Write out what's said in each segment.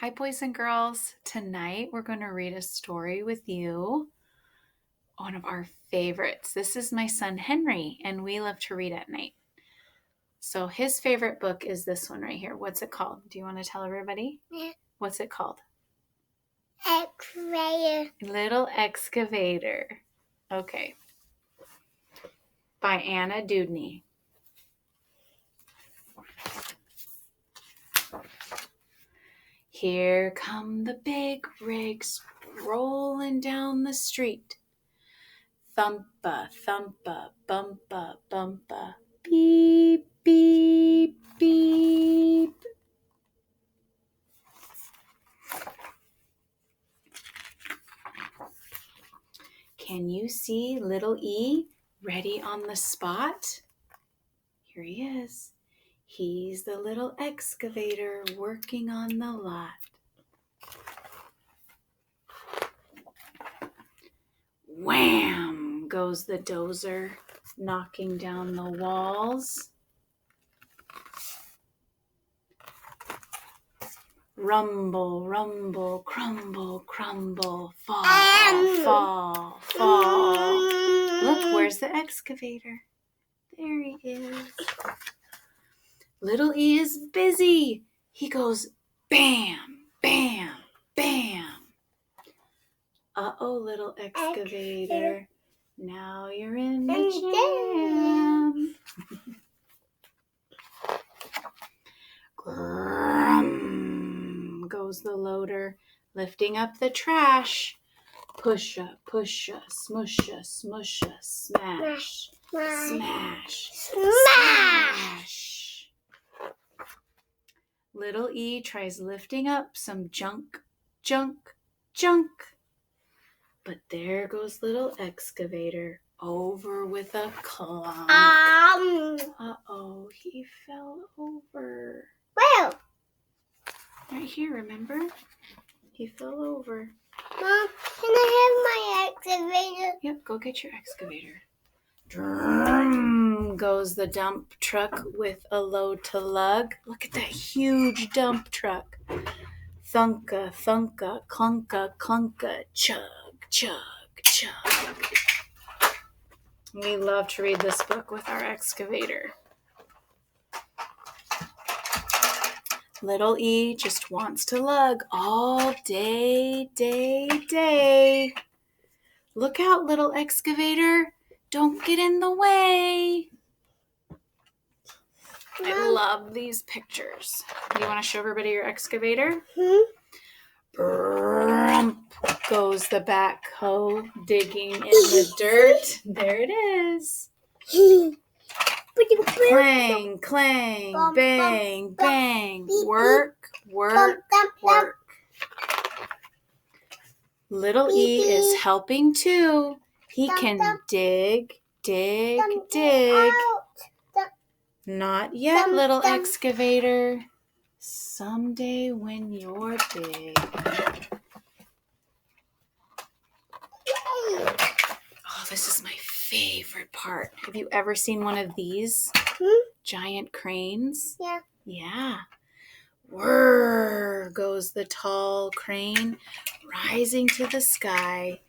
Hi, boys and girls. Tonight we're going to read a story with you. One of our favorites. This is my son Henry, and we love to read at night. So his favorite book is this one right here. What's it called? Do you want to tell everybody? Yeah. What's it called? Excavator. Little Excavator. Okay. By Anna Dewdney. Here come the big rigs rolling down the street. Thumpa, thumpa, bumpa, bumpa, beep, beep, beep. Can you see little E ready on the spot? Here he is. He's the little excavator working on the lot. Wham goes the dozer, knocking down the walls. Rumble, rumble, crumble, crumble, fall, fall, fall. Look, where's the excavator? There he is. Little E is busy. He goes bam, bam, bam. Uh-oh, little excavator. Now you're in the jam. Grum goes the loader, lifting up the trash. Pusha, pusha, smusha, smusha, smash, smash, smash. Little E tries lifting up some junk, junk, junk. But there goes little excavator, over with a clunk. Uh-oh, he fell over. Well, Right here, remember? He fell over. Mom, can I have my excavator? Yep, go get your excavator. Drum goes the dump truck with a load to lug. Look at that huge dump truck. Thunka, thunka, clunka, clunka, chug, chug, chug. We love to read this book with our excavator. Little E just wants to lug all day, day, day. Look out, little excavator. Don't get in the way. I love these pictures. You want to show everybody your excavator? Brump goes the backhoe digging in the dirt. There it is. Clang, clang, bang, bang. Work, work, work. Little E is helping too. He can dig, dig, dig. Not yet, little excavator. Someday when you're big. Oh, this is my favorite part. Have you ever seen one of these giant cranes? Yeah. Yeah. Whirr goes the tall crane, rising to the sky.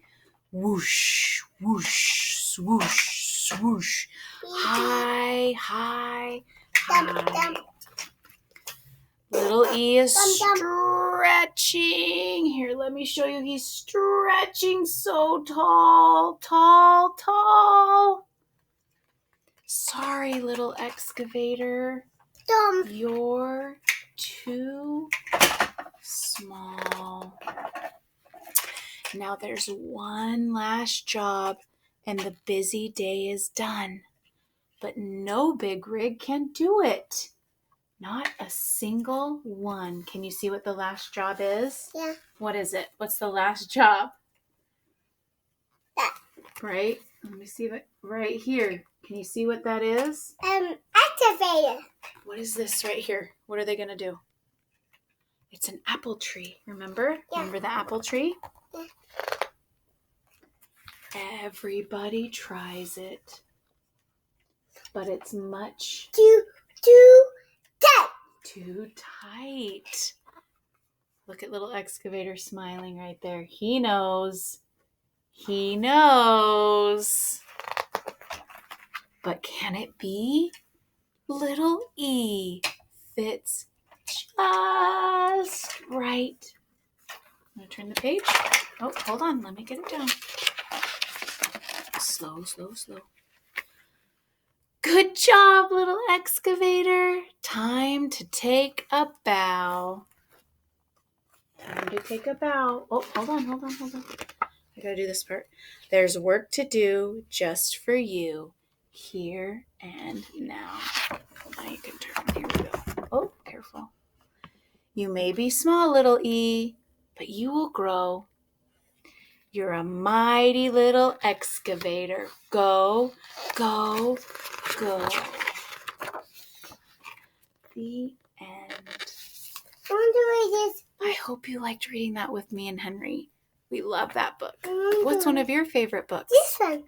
Whoosh, whoosh, swoosh, swoosh. High, high, high. Little E is stretching. Here, let me show you. He's stretching so tall, tall, tall. Sorry, little excavator. You're too small. Now there's one last job and the busy day is done. But no big rig can do it. Not a single one. Can you see what the last job is? Yeah. What is it? What's the last job? That. Right? Let me see what right here. Can you see what that is? Excavator. What is this right here? What are they going to do? It's an apple tree. Remember? Yeah. Remember the apple tree? Yeah. Everybody tries it. But it's much Too tight. Too tight. Look at little Excavator smiling right there. He knows. He knows. But can it be? Little E fits just right. I'm going to turn the page. Oh, hold on. Let me get it down. Slow, slow, slow. Good job, little Excavator. Time to take a bow. Time to take a bow. Oh, hold on. I gotta do this part. There's work to do just for you, here and now. Now you can turn. Here we go. Oh, careful. You may be small, little E, but you will grow. You're a mighty little excavator. Go, go, go. The end. I want to read this. I hope you liked reading that with me and Henry. We love that book. What's one of your favorite books? This one.